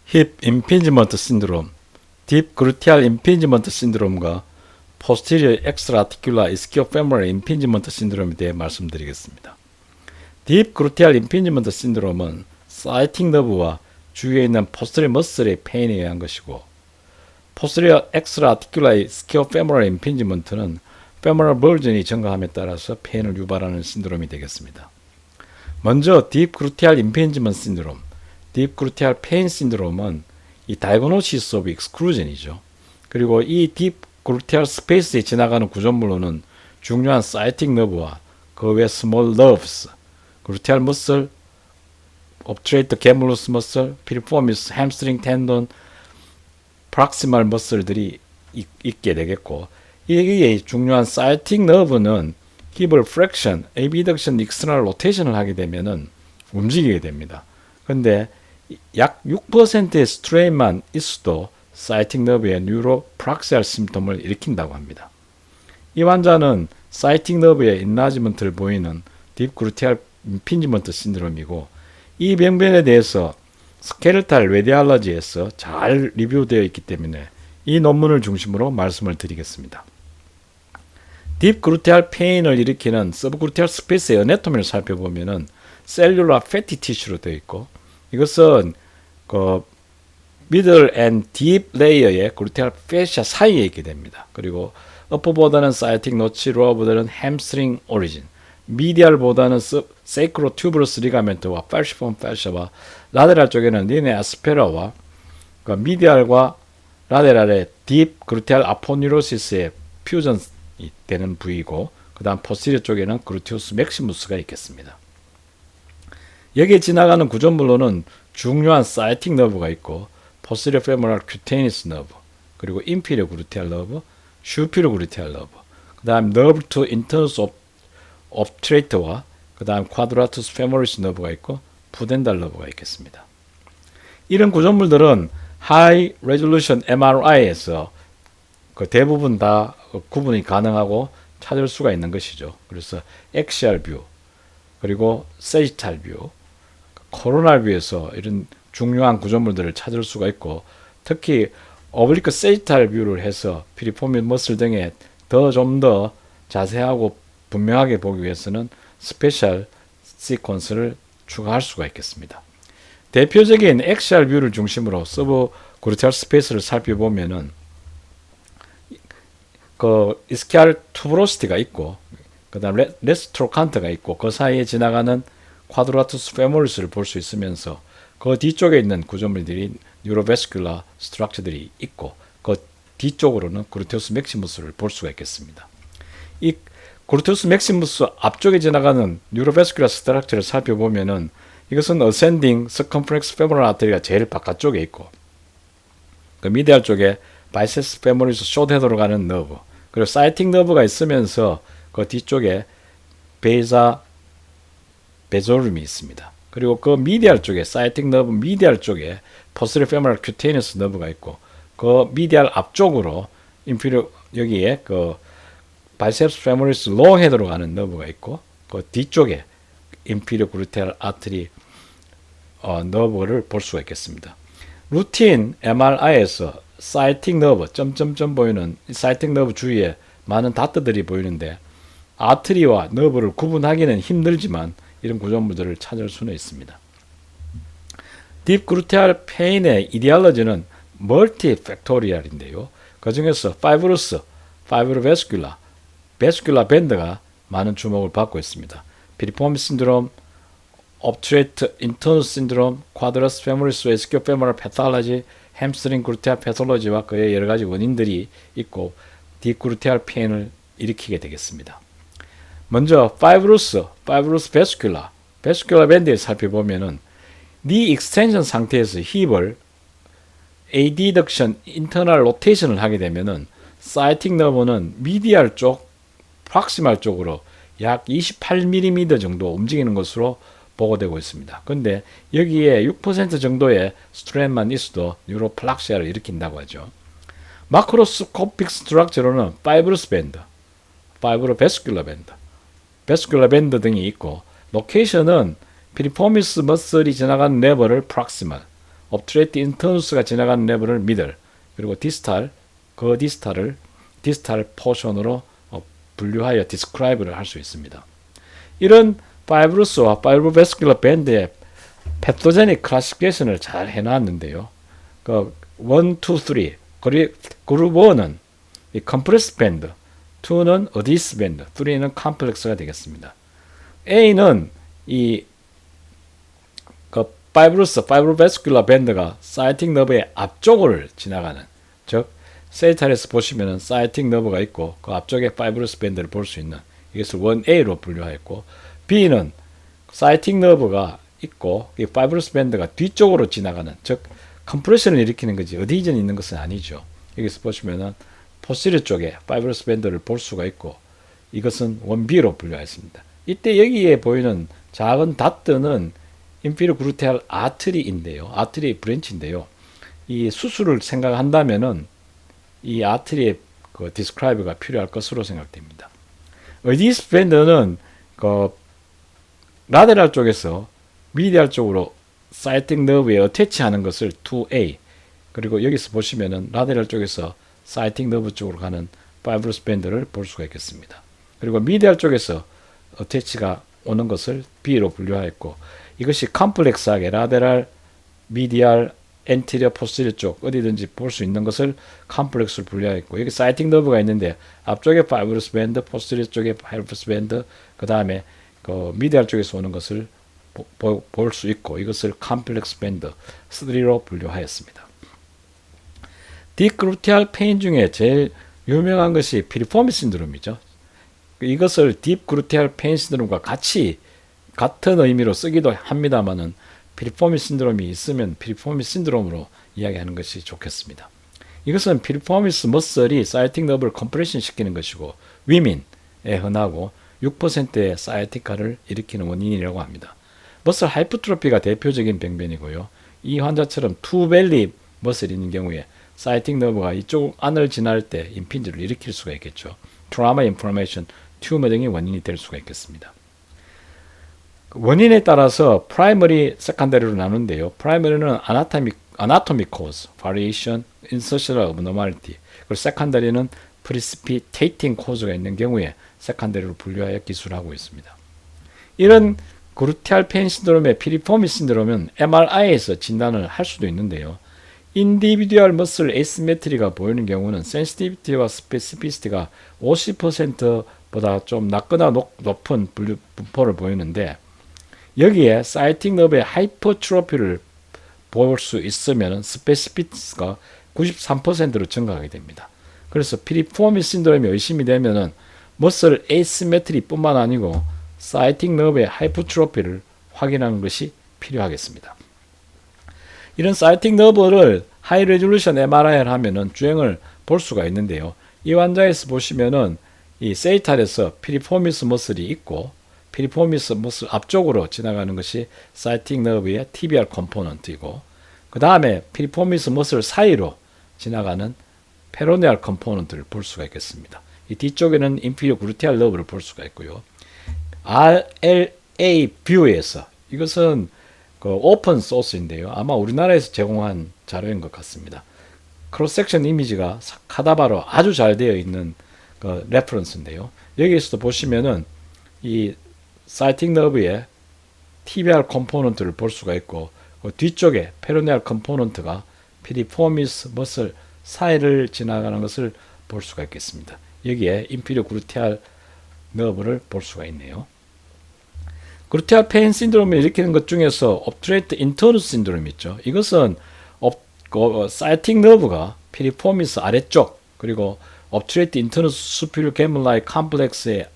힙 임피지먼트 신드롬, 딥 그루티알 임피지먼트 신드롬과 posterior extra-articular ischio-femoral impingement 신드롬에 대해 말씀드리겠습니다. 딥 그루티알 임피지먼트 신드롬은 사이팅 너브와 주위에 있는 posterior 머슬의 페인에 의한 것이고, posterior extra-articular ischio-femoral impigement는 femoral burgeon이 증가함에 따라서 페인을 유발하는 신드롬이 되겠습니다. 먼저 딥 그루티알 임피지먼트 신드롬, 딥 그루티알 페인 신드롬은 이 다이그노시스 오브 익스클루전이죠. 그리고 이 딥 그루티알 스페이스에 지나가는 구조물로는 중요한 사이팅 너브와 그 외 스몰 너브스, 그루티알 머슬, 옵트레이터 게물러스 머슬, 피리포미스, 햄스트링 텐돈, 프락시말 머슬들이 있게 되겠고, 이게 중요한 사이팅 너브는 힙을 프렉션, 에비덕션, 익스터널 로테이션을 하게 되면은 움직이게 됩니다. 근데 약 6%의 스트레인만 있어도 사이팅 너브의 뉴로프락시알 심톰을 일으킨다고 합니다. 이 환자는 사이팅 너브의 인라지먼트를 보이는 딥 그루티알 임피지먼트 신드롬이고, 이 병변에 대해서 스케일탈 레디알러지에서 잘 리뷰되어 있기 때문에 이 논문을 중심으로 말씀을 드리겠습니다. 딥 그루티알 페인을 일으키는 서브그루티알 스페이스의 어네토미를 살펴보면은 셀룰라 패티 티슈로 되어 있고, 이것은 그 미들 앤 딥 레이어의 그루티알 패시아 사이에 있게 됩니다. 그리고 어퍼보다는 사이팅 노치, 로어보다는 햄스트링 오리진, 미디알보다는 세이크로 튜브러스 리가멘트와 팔시폼 패시아와 라데랄 쪽에는 리네 아스페라와 그 미디알과 라데랄의 딥 그루티알 아포뉴로시스의 퓨전이 되는 부위고, 그 다음 포스티리어 쪽에는 그루티우스 맥시무스가 있겠습니다. 여기에 지나가는 구조물로는 중요한 사이팅 너브가 있고, posterior femoral cutaneous nerve, 그리고 inferior gluteal nerve, superior gluteal nerve, 그 다음 nerve to internus obturator와 그 다음 quadratus femoris nerve가 있고, pudendal nerve가 있겠습니다. 이런 구조물들은 high resolution MRI에서 그 대부분 다 구분이 가능하고 찾을 수가 있는 것이죠. 그래서 axial view, 그리고 sagittal view, 코로날 뷰에서 이런 중요한 구조물들을 찾을 수가 있고, 특히 오블리크 세이탈 뷰를 해서 피리포민 머슬 등에 좀 더 자세하고 분명하게 보기 위해서는 스페셜 시퀀스를 추가할 수가 있겠습니다. 대표적인 엑시알 뷰를 중심으로 서브 그루티알 스페이스를 살펴보면은 그 이스키알 투브로시티가 있고, 그 다음 레스트로칸트가 있고, 그 사이에 지나가는 쿼드라투스 페모리스를 볼 수 있으면서 그 뒤쪽에 있는 구조물들이 뉴로베스큘라 스트럭처들이 있고, 그 뒤쪽으로는 그루티우스 맥시무스를 볼 수가 있겠습니다. 이 그루티우스 맥시무스 앞쪽에 지나가는 뉴로베스큘라 스트럭처를 살펴보면은 이것은 어센딩 서컴프렉스 페모럴 아터리가 제일 바깥쪽에 있고, 그 미디알 쪽에 바이세스 페모리스 숏헤드로 가는 너브, 그리고 사이팅 너브가 있으면서 그 뒤쪽에 베이사 베조름이 있습니다. 그리고 그 미디알 쪽에 사이팅 너브 미디알 쪽에 posterior femoral cutaneous 너브가 있고, 그 미디알 앞쪽으로 인피리어 여기에 그 biceps femoris low head로 가는 너브가 있고, 그 뒤쪽에 inferior gluteal artery 너브를 볼 수가 있겠습니다. 루틴 MRI에서 사이팅 너브 점점점 보이는 사이팅 너브 주위에 많은 다트들이 보이는데, 아트리와 너브를 구분하기는 힘들지만 이런 구조물들을 찾을 수는 있습니다. 딥 그루티알 페인의 이디올로지는 멀티팩토리얼인데요. 그 중에서 파이브러스, 파이브로베스큘라, 베스큘라 밴드가 많은 주목을 받고 있습니다. 피리포미 신드롬, obturate internus 신드롬, 쿼드러스 페모리스 에스키오 페모럴 패톨로지, 햄스트링 그루티알 패톨로지와 그의 여러 가지 원인들이 있고 딥 그루티알 페인을 일으키게 되겠습니다. 먼저 파이브러스 베스큘라 밴드를 살펴보면은 니 익스텐션 상태에서 힙을 adduction, internal rotation을 하게 되면은 사이팅 너브는 미디알 쪽, 프락시말 쪽으로 약 28mm 정도 움직이는 것으로 보고되고 있습니다. 근데 여기에 6% 정도의 스트레인만 있어도 뉴로플락시아를 일으킨다고 하죠. 마크로스코픽 스트럭처로는 파이브러스 밴드, 파이브로베스큘라 밴드, 베스큘라 밴드 등이 있고, 로케이션은 피리포미스 머슬이 지나가는 레버를 프락시말, obturate internus가 지나가는 레버를 middle, 그리고 distal, 그 distal portion으로 분류하여 describe를 할 수 있습니다. 이런 fibros와 fibrovascular band의 pathogenic classification을 잘 해놨는데요. 그 1, 2, 3 그룹 1은 이 compressed band, 2는 adhesive band, 3는 complex가 되겠습니다. A는 이 fibrovascular band가 sciatic nerve의 앞쪽을 지나가는, 즉 세이탈에서 보시면은 sciatic nerve가 있고 그 앞쪽에 fibrous band를 볼 수 있는, 이것을 1A로 분류하였고, B는 sciatic nerve가 있고 이 fibrous band가 뒤쪽으로 지나가는, 즉 컴프레션을 일으키는 거지 어디전이 있는 것은 아니죠. 여기서 보시면은 posterior 쪽에 fibrous band를 볼 수가 있고, 이것은 1B로 분류하였습니다. 이때 여기에 보이는 작은 다트는 inferior gluteal artery인데요. artery branch인데요. 이 수술을 생각한다면은 이 아트리의 그 디스크라이브가 필요할 것으로 생각됩니다. 어디스 밴드는 그 라테랄 쪽에서 미디알 쪽으로 사이틱 너브에 어태치하는 것을 2A, 그리고 여기서 보시면은 라테랄 쪽에서 사이틱 너브 쪽으로 가는 파이브러스 밴드를 볼 수가 있겠습니다. 그리고 미디알 쪽에서 어태치가 오는 것을 B로 분류하였고, 이것이 컴플렉스하게 라테랄, 미디알, 엔티리어, 포스티리어 쪽 어디든지 볼 수 있는 것을 컴플렉스로 분류하였고, 여기 사이틱 너브가 있는데 앞쪽에 파이브러스 밴드, 포스티리어 쪽에 파이브러스 밴드, 그 다음에 그 미디알 쪽에서 오는 것을 볼 수 있고, 이것을 컴플렉스 밴드 3로 분류하였습니다. 딥그루티알 페인 중에 제일 유명한 것이 피리포미 신드롬이죠. 이것을 딥그루티알 페인 신드롬과 같은 의미로 쓰기도 합니다만은 피리포미 신드롬이 있으면 피리포미 신드롬으로 이야기하는 것이 좋겠습니다. 이것은 피리포미스 머슬이 사이틱 너브를 컴프레션 시키는 것이고, 위민에 흔하고 6%의 사이티카를 일으키는 원인이라고 합니다. 머슬 하이퍼트로피가 대표적인 병변이고요. 이 환자처럼 투벨리 머슬이 있는 경우에 사이틱 너브가 이쪽 안을 지날 때 임핀지를 일으킬 수가 있겠죠. 트라우마, 인플라메이션, 튜머 등이 원인이 될 수가 있겠습니다. 원인에 따라서 프라이머리, 세컨더리로 나누는데요. 프라이머리는 anatomic cause, variation, insertional abnormality, 그리고 세컨더리는 precipitating cause가 있는 경우에 세컨더리로 분류하여 기술하고 있습니다. 이런 그루티알 페인 신드롬의 피리포미 신드롬은 MRI에서 진단을 할 수도 있는데요. 인디비듀얼 머슬 에이시메트리가 보이는 경우는 센시티비티와 스페시피시티가 50%보다 좀 낮거나 높은 분포를 보이는데, 여기에 사이틱 너브의 하이퍼트로피를 볼 수 있으면 스페시피티가 93%로 증가하게 됩니다. 그래서 피리포미 신드롬이 의심이 되면은 머슬 에이시메트리 뿐만 아니고 사이틱 너브의 하이퍼트로피를 확인하는 것이 필요하겠습니다. 이런 사이틱 너브를 하이 레졸루션 MRI를 하면은 주행을 볼 수가 있는데요. 이 환자에서 보시면은 이 세이탈에서 피리포미스 머슬이 있고, 피리포미스 머슬 앞쪽으로 지나가는 것이 사이틱 너브의 TBR 컴포넌트이고, 그 다음에 피리포미스 머슬 사이로 지나가는 페로네알 컴포넌트를 볼 수가 있겠습니다. 이 뒤쪽에는 인피리어 그루티알 너브를 볼 수가 있고요. RLA 뷰에서, 이것은 그 오픈 소스인데요. 아마 우리나라에서 제공한 자료인 것 같습니다. 크로스 섹션 이미지가 카다바로 아주 잘 되어 있는 그 레퍼런스인데요. 여기에서도 보시면은 이 사이틱 너브의 TBR 컴포넌트를 볼 수가 있고, 그 뒤쪽에 페로네알 컴포넌트가 피리포미스 머슬 사이를 지나가는 것을 볼 수가 있겠습니다. 여기에 인피리어 그루티알 너브를 볼 수가 있네요. 그루티알 페인 신드롬을 일으키는 것 중에서 obturate internus 신드롬이 있죠. 이것은 사이틱 너브가 피리포미스 아래쪽, 그리고 obturate internus superior gemellii complex의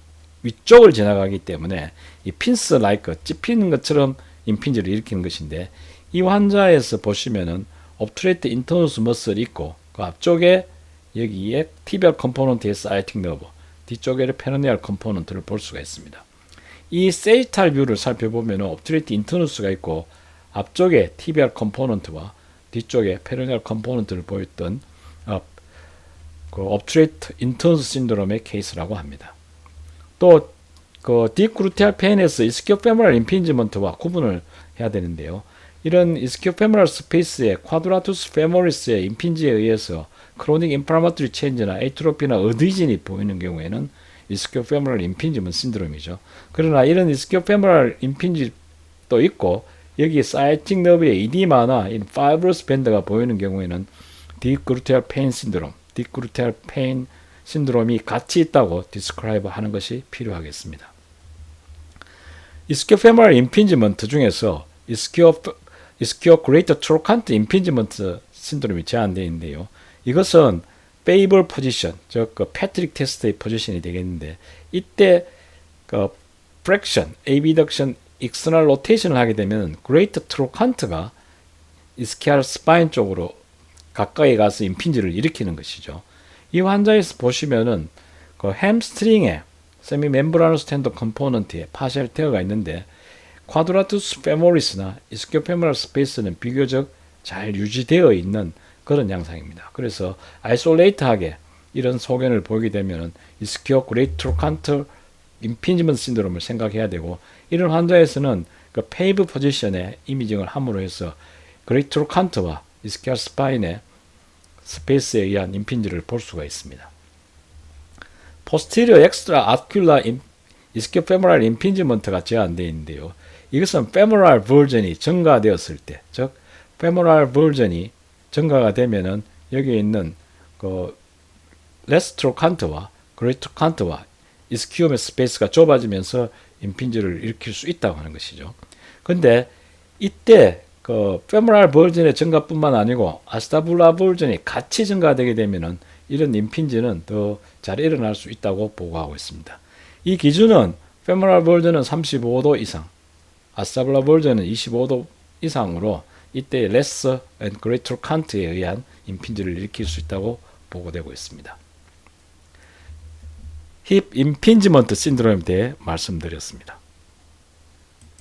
위쪽을 지나가기 때문에 이 핀스 라이크, 찝히는 것처럼 임핀지를 일으키는 것인데, 이 환자에서 보시면은 obturate internus 머슬이 있고, 그 앞쪽에 여기에 TBR 컴포넌트의 사이틱 너브, 뒤쪽에 페로네알 컴포넌트를 볼 수가 있습니다. 이 세이탈 뷰를 살펴보면 obturate internus가 있고, 앞쪽에 TBR 컴포넌트와 뒤쪽에 페로네알 컴포넌트를 보였던 그 obturate internus 신드롬의 케이스라고 합니다. 또 그 딥그루티알 페인에서 이스키오페모랄 임핀지먼트와 구분을 해야 되는데요. 이런 이스키오페모랄 스페이스의 쿼드라투스 페모리스의 임핀지에 의해서 크로닉 인플라마토리 체인지나 에이트로피나 어디진이 보이는 경우에는 이스키오페모랄 임핀지먼트 신드롬이죠. 그러나 이런 이스키오페모랄 임핀지도 있고 여기 사이틱 너브의 이디마나 파이브러스 밴드가 보이는 경우에는 딥그루테알 페인 신드롬, 딥그루테알 페인 신드롬이 같이 있다고 디스크라이브 하는 것이 필요하겠습니다. 이스키오페모랄 임핀지먼트 중에서 이스키오 그레이터 트로칸트 임핀지먼트 신드롬이 제한되어 있는데요. 이것은 페이블 포지션, 즉 패트릭 테스트의 포지션이 되겠는데 이때 프랙션, 에비덕션, 익스터널 로테이션을 하게 되면 그레이터 트로칸트가 이스키알 스파인 쪽으로 가까이 가서 임핀지를 일으키는 것이죠. 이 환자에서 보시면은 그 햄스트링에 세미 멤브라노스 텐더 컴포넌트에 파셜 테어가 있는데 쿼드라투스 페모리스나 이스키오페모랄 스페이스는 비교적 잘 유지되어 있는 그런 양상입니다. 그래서 아이솔레이트하게 이런 소견을 보이게 되면 이스키오 그레이트 트로칸트 임핀지먼트 신드롬을 생각해야 되고 이런 환자에서는 그 페이브 포지션에 이미징을 함으로 해서 그레이트 트로칸트와 이스키알 스파인의 스페이스에 의한 임핀지를 볼 수가 있습니다. 포스티리어 엑스트라 아큐라 이스키오페모랄 임핀지먼트가 제한되어 있는데요. 이것은 페모랄 버전이 증가되었을 때, 즉 페모랄 버전이 증가가 되면은 여기에 있는 그 레스트로칸트와 그레이트로칸트와 이스키움의 스페이스가 좁아지면서 임핀지를 일으킬 수 있다고 하는 것이죠. 근데 이때 그 페모랄 버전의 증가뿐만 아니고 아스타블라 버전이 같이 증가되게 되면은 이런 임핀지는 더 잘 일어날 수 있다고 보고하고 있습니다. 이 기준은 페모랄 버전은 35도 이상, 아스타블라 버전은 25도 이상으로 이때 레스 앤 그레이트로칸트에 의한 임핀지를 일으킬 수 있다고 보고되고 있습니다. 힙 임핀지먼트 신드롬에 대해 말씀드렸습니다.